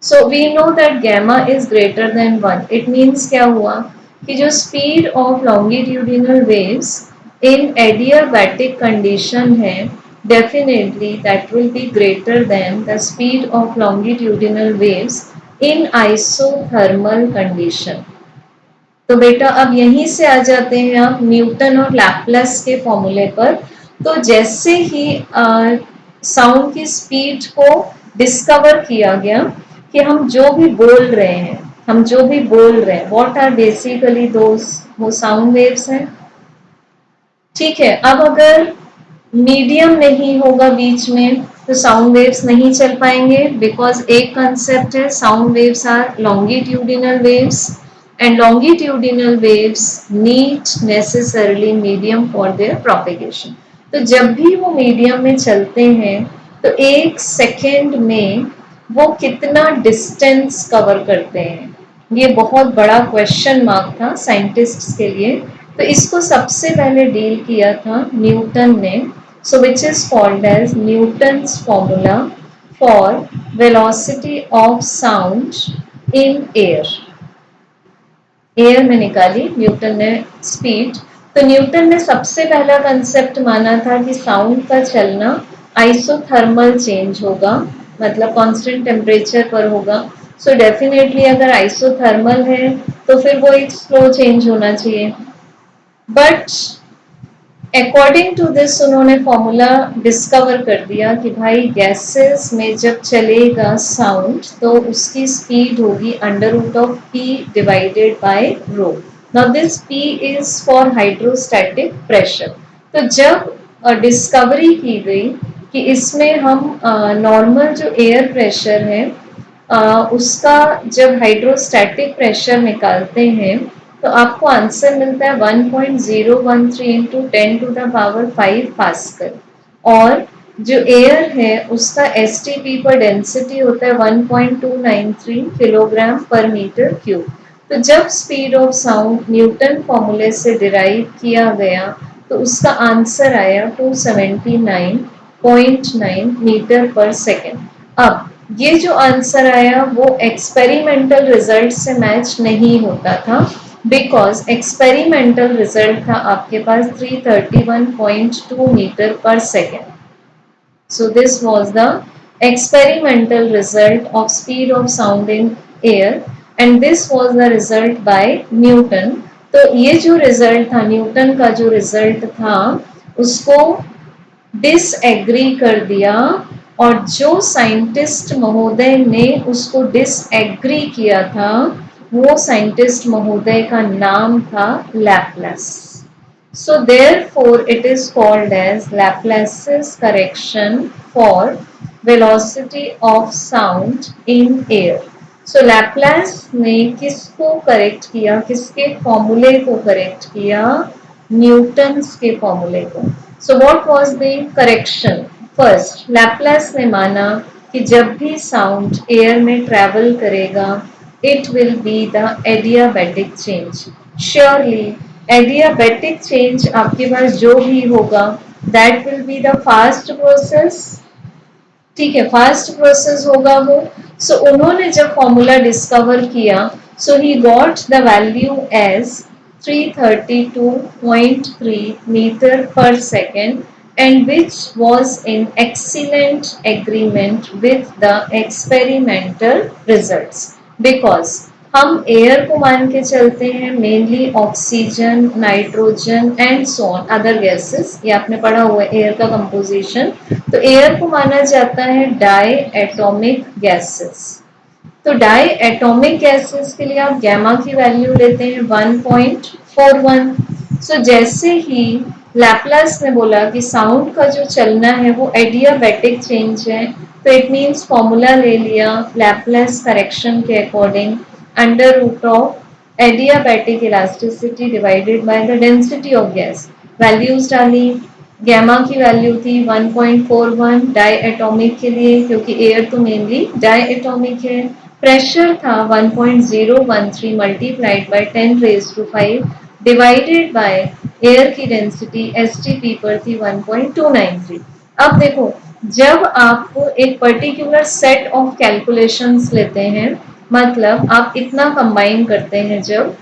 So we know that gamma is greater than 1. It means क्या हुआ कि जो speed of longitudinal waves in adiabatic condition है, definitely that will be greater than the speed of longitudinal waves in isothermal condition. तो बेटा अब यहीं से आ जाते हैं आप न्यूटन और लैपलेस के फॉर्मूले पर. तो जैसे ही साउंड की स्पीड को डिस्कवर किया गया कि हम जो भी बोल रहे हैं व्हाट आर बेसिकली दोस वो साउंड वेव्स हैं. ठीक है, अब अगर मीडियम नहीं होगा बीच में तो साउंड वेव्स नहीं चल पाएंगे बिकॉज एक कंसेप्ट है sound waves are longitudinal waves and longitudinal waves need necessarily medium for their propagation. तो जब भी वो मीडियम में चलते हैं तो एक सेकेंड में वो कितना डिस्टेंस कवर करते हैं, ये बहुत बड़ा क्वेश्चन मार्क था साइंटिस्ट्स के लिए. तो इसको सबसे पहले डील किया था न्यूटन ने. So which is called as Newton's formula for velocity of sound in air. Air में निकाली न्यूटन ने स्पीड. तो न्यूटन ने सबसे पहला कंसेप्ट माना था कि साउंड का चलना आइसोथर्मल चेंज होगा, मतलब कांस्टेंट टेम्परेचर पर होगा. सो डेफिनेटली अगर आइसोथर्मल है तो फिर वो एक स्लो चेंज होना चाहिए. बट अकॉर्डिंग टू दिस उन्होंने फॉर्मूला डिस्कवर कर दिया कि भाई गैसेस में जब चलेगा साउंड तो उसकी स्पीड होगी under root of P divided by rho. Now this P is for hydrostatic pressure. तो जब डिस्कवरी की गई कि इसमें हम नॉर्मल जो एयर प्रेशर है उसका जब हाइड्रोस्टैटिक प्रेशर निकालते हैं तो आपको आंसर मिलता है 1.013 into 10 to the power 5 pascal. और जो एयर है उसका एसटीपी पर डेंसिटी होता है 1.293 किलोग्राम पर मीटर क्यूब. तो जब स्पीड ऑफ साउंड न्यूटन फॉर्मूले से डिराइव किया गया तो उसका आंसर आया 279.9 मीटर पर सेकेंड. अब ये जो आंसर आया वो एक्सपेरिमेंटल रिजल्ट से मैच नहीं होता था बिकॉज एक्सपेरिमेंटल रिजल्ट था आपके पास 331.2 metre per second. So this was the experimental result of speed of sound in air and this was the result by Newton. तो ये जो रिजल्ट था न्यूटन का जो रिजल्ट था उसको डिसएग्री कर दिया और जो साइंटिस्ट महोदय ने उसको डिसएग्री किया था वो साइंटिस्ट महोदय का नाम था Laplace. So therefore it is called as Laplace's correction for velocity of sound in air. So Laplace ने किसको करेक्ट किया, किसके फॉर्मूले को करेक्ट किया, न्यूटन्स के फॉर्मूले को. So what was the correction? First Laplace ने माना कि जब भी साउंड एयर में ट्रैवल करेगा it will be the adiabatic change. Surely adiabatic change आपके पास जो भी होगा that will be the fast process, ठीक है, फास्ट प्रोसेस होगा वो। सो उन्होंने जब फॉर्मूला डिस्कवर किया, so he got the value as 332.3 metre per second and which was in excellent agreement with the experimental results because हम एयर को मान के चलते हैं, mainly oxygen, nitrogen and so on other gases, ये आपने पढ़ा हुआ है एयर का कंपोजिशन। तो एयर को माना जाता है डाई एटॉमिक गैसेस। तो डाई एटॉमिक गैसेस के लिए आप गैमा की वैल्यू लेते हैं 1.41। सो जैसे ही लैप्लास ने बोला कि साउंड का जो चलना है वो एडियाबेटिक चेंज है, तो इट मीन्स फॉर्मूला ले लिया लैप्लास करेक्शन के according, under root of adiabatic elasticity divided by the density of gas, values डाली। गैमा की वैल्यू थी 1.41 डाई एटॉमिक के लिए, क्योंकि एयर तो मेनली डाई एटॉमिक है। प्रेशर था 1.013 multiplied by 10⁵ divided by air की डेंसिटी एसटीपी पर थी 1.293। अब देखो, जब आप एक पर्टिकुलर सेट ऑफ कैलकुलेशंस लेते हैं, मतलब आप इतना कंबाइन करते हैं जब,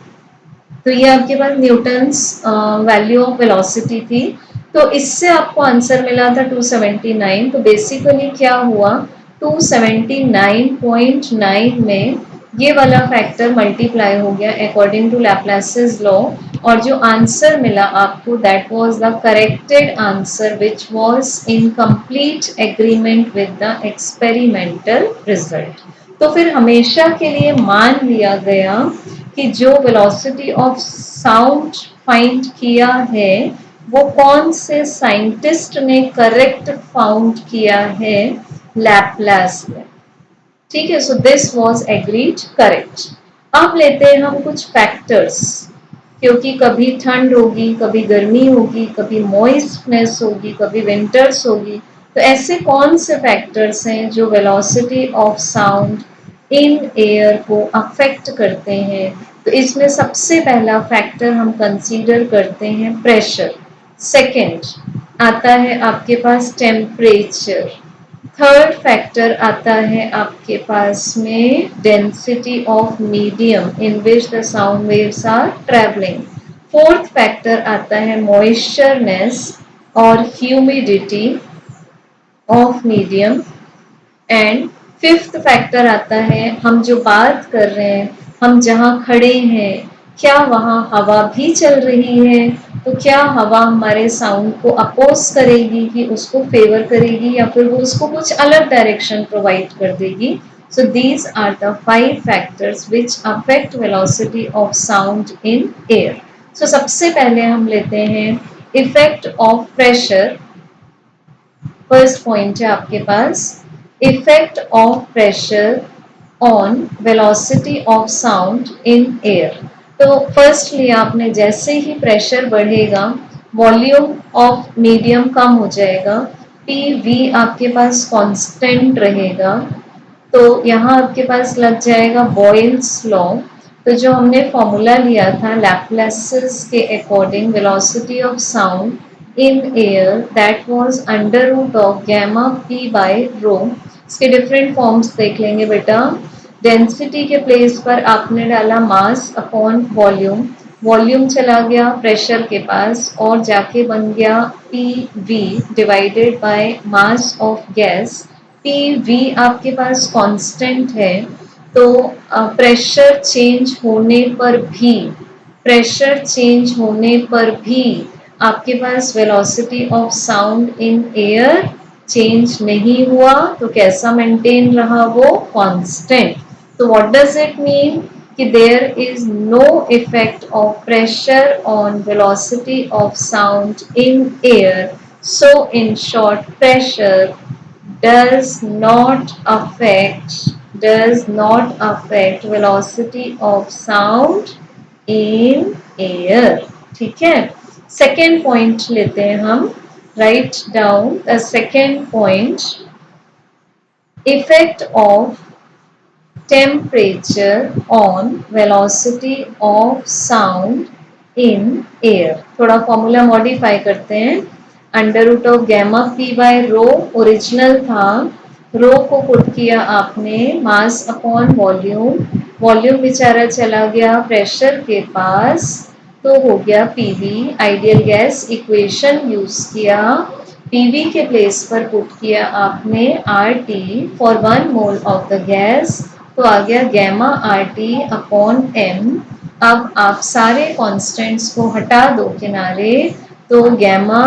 तो ये आपके पास न्यूटन्स वैल्यू ऑफ वेलोसिटी थी, तो इससे आपको आंसर मिला था 279। तो बेसिकली क्या हुआ, 279.9 में ये वाला फैक्टर मल्टीप्लाई हो गया अकॉर्डिंग टू लैप्लासेस लॉ, और जो आंसर मिला आपको that was the corrected answer which was in complete agreement with the experimental result. तो फिर हमेशा के लिए मान लिया गया कि जो वेलोसिटी ऑफ साउंड फाइंड किया है वो कौन से साइंटिस्ट ने करेक्ट फाउंड किया है, लैप्लास ने, ठीक है। So this was agreed correct. अब लेते हैं हम कुछ फैक्टर्स, क्योंकि कभी ठंड होगी, कभी गर्मी होगी, कभी मॉइस्टनेस होगी, कभी विंटर्स होगी, तो ऐसे कौन से फैक्टर्स हैं जो velocity of sound in air को अफेक्ट करते हैं। तो इसमें सबसे पहला फैक्टर हम कंसीडर करते हैं प्रेशर, सेकंड आता है आपके पास टेम्परेचर, थर्ड फैक्टर आता है आपके पास में density of medium in which the sound waves are travelling, fourth factor आता है मॉइस्चरनेस और humidity of medium, and fifth factor आता है हम जो बात कर रहे हैं, हम जहाँ खड़े हैं क्या वहाँ हवा भी चल रही है, तो क्या हवा हमारे साउंड को अपोज करेगी कि उसको फेवर करेगी, या फिर वो उसको कुछ अलग डायरेक्शन प्रोवाइड कर देगी। So these are the 5 factors which affect velocity of sound in air. So सबसे पहले हम लेते हैं effect of pressure. First point है आपके पास effect of pressure on velocity of sound in air. तो फर्स्टली आपने जैसे ही प्रेशर बढ़ेगा वॉल्यूम ऑफ मीडियम कम हो जाएगा, पी वी आपके पास कांस्टेंट रहेगा, तो यहाँ आपके पास लग जाएगा बॉयल्स लॉ। तो जो हमने फॉर्मूला लिया था लैप्लासेस के according velocity of sound in air that was under root of gamma P by rho. इसके डिफरेंट फॉर्म्स देख लेंगे बेटा। डेंसिटी के प्लेस पर आपने डाला मास अपॉन वॉल्यूम, वॉल्यूम चला गया प्रेशर के पास और जाके बन गया P V divided by mass of gas. P V आपके पास कांस्टेंट है, तो प्रेशर चेंज होने पर भी, प्रेशर चेंज होने पर भी आपके पास velocity of sound in air change नहीं हुआ, तो कैसा मेंटेन रहा वो, कांस्टेंट। तो व्हाट डज इट मीन कि there is no effect of pressure on velocity of sound in air. So in short pressure does not affect velocity of sound in air, ठीक है। सेकेंड पॉइंट लेते हैं हम, write down the second point, effect of temperature on velocity of sound in air. थोड़ा formula modify करते हैं। Under root of gamma P by rho original था, rho को पुट किया आपने मास अपॉन वॉल्यूम, वॉल्यूम बेचारा चला गया प्रेशर के पास, तो हो गया PV. Ideal gas equation use किया, पीवी के प्लेस पर पुट किया आपने R T for 1 mole of the gas, तो आ गया gamma R T upon M. अब आप सारे कॉन्स्टेंट्स को हटा दो किनारे, तो गैमा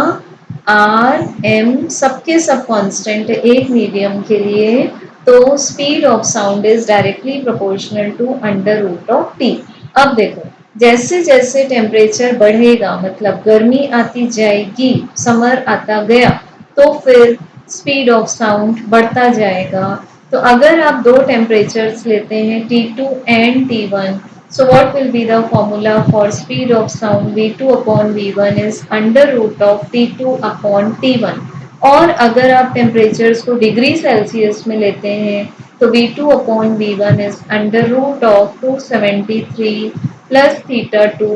आर एम सबके सब कांस्टेंट है एक मीडियम के लिए, तो speed of sound is directly proportional to under root of T. अब देखो, जैसे जैसे टेम्परेचर बढ़ेगा मतलब गर्मी आती जाएगी, समर आता गया, तो फिर स्पीड ऑफ साउंड बढ़ता जाएगा। तो अगर आप दो टेम्परेचर्स लेते हैं T2 and T1, so what will be the formula for speed of sound? V2 upon V1 is under root of T2 upon T1। और अगर आप टेम्परेचर्स को डिग्री सेल्सियस में लेते हैं तो V2 upon V1 is under root of 273 plus theta 2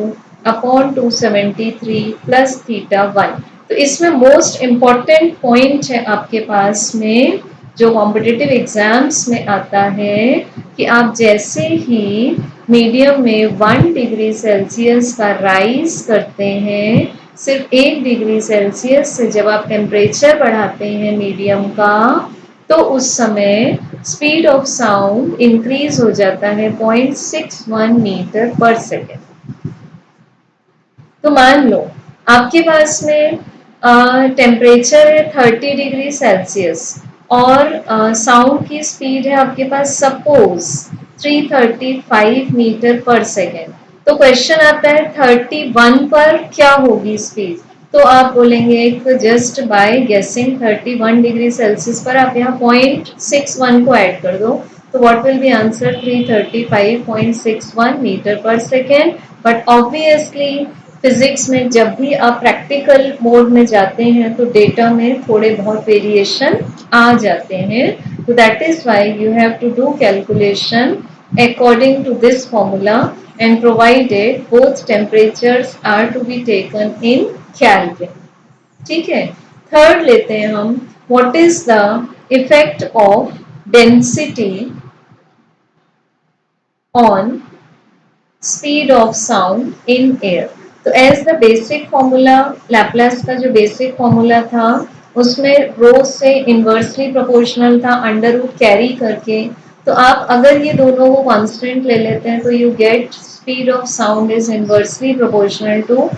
upon 273 plus theta 1। तो इसमें मोस्ट इम्पॉर्टेंट पॉइंट है आपके पास में जो कॉम्पिटिटिव एग्जाम्स में आता है कि आप जैसे ही मीडियम में 1 डिग्री सेल्सियस का राइज करते हैं, सिर्फ 1 डिग्री सेल्सियस से जब आप टेम्परेचर बढ़ाते हैं मीडियम का, तो उस समय स्पीड ऑफ साउंड इंक्रीज हो जाता है 0.61 मीटर पर सेकेंड। तो मान लो आपके पास में टेम्परेचर है 30 डिग्री सेल्सियस और साउंड की स्पीड है आपके पास सपोज 335 मीटर पर सेकेंड। तो क्वेश्चन आता है 31 पर क्या होगी स्पीड? तो आप बोलेंगे तो जस्ट बाय गेसिंग 31 डिग्री सेल्सियस पर आप यहाँ 0.61 को ऐड कर दो, तो what will be answer? 335.61 metre per second. But obviously physics में जब भी आप प्रैक्टिकल मोड में जाते हैं तो डेटा में थोड़े बहुत वेरिएशन आ जाते हैं, तो that is why you have to do calculation according to this formula and provided both temperatures are to be taken in Kelvin। ठीक है, थर्ड लेते हैं हम, what is the effect of density on speed of sound in air. तो as the basic formula, Laplace का जो basic formula था उसमें रो से इनवर्सली प्रोपोर्शनल था अंडर रूट कैरी करके, तो आप अगर ये दोनों को कांस्टेंट ले लेते हैं तो you get speed of sound is inversely proportional to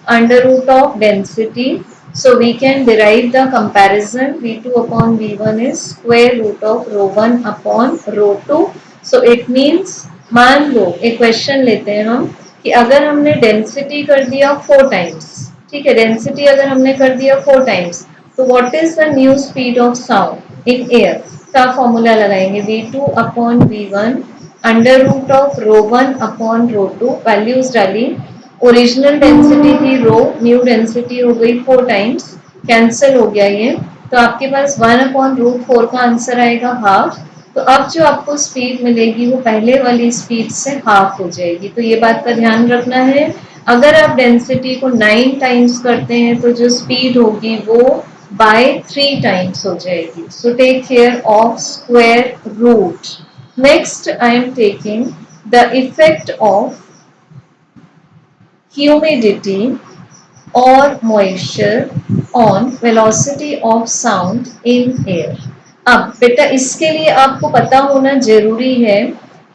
under root of density. So we can derive the comparison, V2 upon V1 is square root of rho 1 upon rho 2। So it means, मान लो एक question लेते हैं हम कि अगर हमने density कर दिया 4 टाइम्स, ठीक है, डेंसिटी अगर हमने कर दिया 4 टाइम्स, तो what is the new speed of sound in air? का फॉर्मूला लगाएंगे V2 upon V1 under root of rho 1 upon rho 2, values डाली, ओरिजिनल डेंसिटी थी रो, न्यू डेंसिटी हो गई 4 टाइम्स, कैंसिल हो गया ये, तो आपके पास 1 अपॉन रूट 4 का आंसर आएगा हाफ। तो अब जो आपको स्पीड मिलेगी वो पहले वाली स्पीड से हाफ हो जाएगी। तो ये बात का ध्यान रखना है, अगर आप डेंसिटी को 9 टाइम्स करते हैं तो जो स्पीड होगी वो बाय 3 टाइम्स हो जाएगी। So take care of square root. Next I am taking the effect of humidity or moisture on velocity of sound in air। अब बेटा इसके लिए आपको पता होना जरूरी है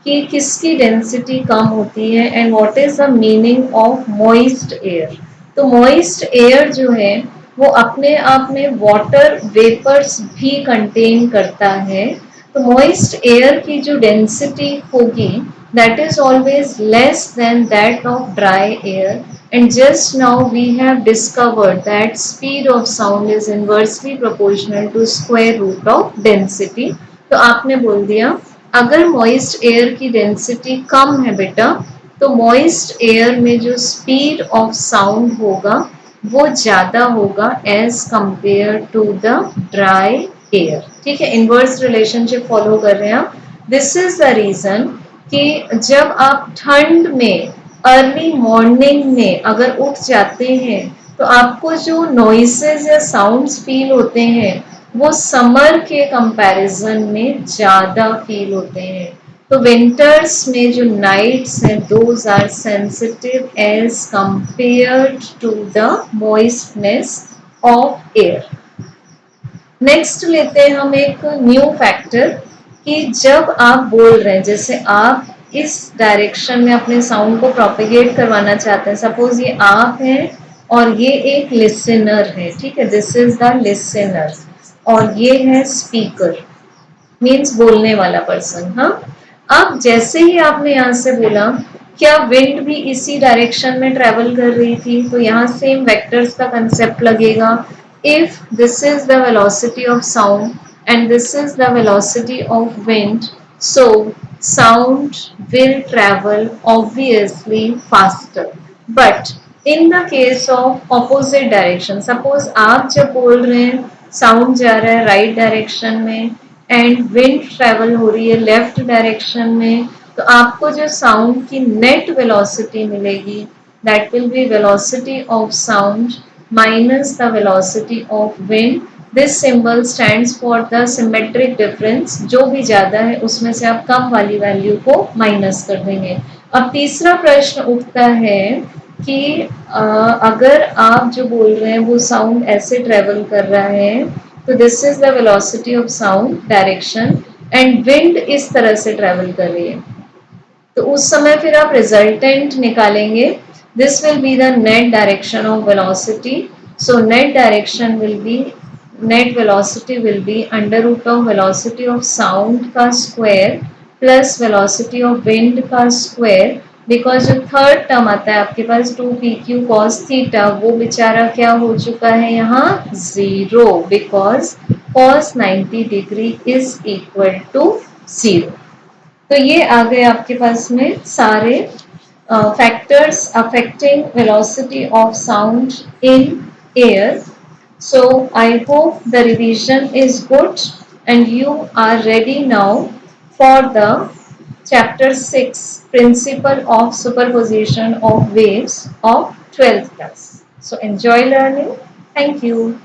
कि किसकी डेंसिटी कम होती है and what is the meaning of moist air. तो मॉइस्ट एयर जो है वो अपने आप में वाटर वेपर्स भी कंटेन करता है। तो मॉइस्ट एयर की जो डेंसिटी होगी that is always less than that of dry air, and just now we have discovered that speed of sound is inversely proportional to square root of density। तो आपने बोल दिया अगर moist air की density कम है बेटा, तो moist air में जो speed of sound होगा वो ज्यादा होगा as compared to the dry air. ठीक है, इनवर्स रिलेशनशिप फॉलो कर रहे हैं आप। दिस इज द रीजन कि जब आप ठंड में अर्ली मॉर्निंग में अगर उठ जाते हैं तो आपको जो नॉइसेस या साउंड्स फील होते हैं वो समर के कंपैरिजन में ज़्यादा फील होते हैं। तो विंटर्स में जो नाइट्स हैं those are sensitive as compared to the moistness of air. Next लेते हैं हम एक न्यू फैक्टर कि जब आप बोल रहे हैं, जैसे आप इस डायरेक्शन में अपने साउंड को प्रोपेगेट करवाना चाहते हैं, सपोज ये आप हैं और ये एक लिसनर है, ठीक है, दिस इज द लिसनर और ये है स्पीकर, मीन्स बोलने वाला पर्सन। हाँ, अब जैसे ही आपने यहाँ से बोला क्या विंड भी इसी डायरेक्शन में ट्रेवल कर रही थी, तो यहाँ सेम वेक्टर्स का कंसेप्ट लगेगा। If this is the velocity of sound and this is the velocity of wind, so sound will travel obviously faster. But in the case of opposite direction, suppose आप जब बोल रहे हैं sound जा रहा है राइट डायरेक्शन में and wind travel हो रही है लेफ्ट डायरेक्शन में, तो आपको जो साउंड की नेट वेलोसिटी मिलेगी that will be velocity of sound minus the velocity of wind. This symbol stands for the symmetric difference, जो भी ज्यादा है उसमें से आप कम वाली वैल्यू को माइनस कर देंगे। अब तीसरा प्रश्न उठता है कि अगर आप जो बोल रहे हैं वो साउंड ऐसे ट्रेवल कर रहा है, तो this is the velocity of sound direction and wind इस तरह से ट्रेवल कर रही है, तो उस समय फिर आप रिजल्टेंट निकालेंगे। This will be the net direction of velocity, so net direction will be, net velocity will be under root of velocity of sound का square plus velocity of wind का स्क्वायर, बिकॉज जो third term आता है आपके पास 2pq cos theta, वो बेचारा क्या हो चुका है यहाँ zero, because cos 90 degree is equal to zero. तो ये आ गए आपके पास में सारे factors affecting velocity of sound in air. So I hope the revision is good and you are ready now for the chapter 6 principle of superposition of waves of 12th class. So enjoy learning. Thank you.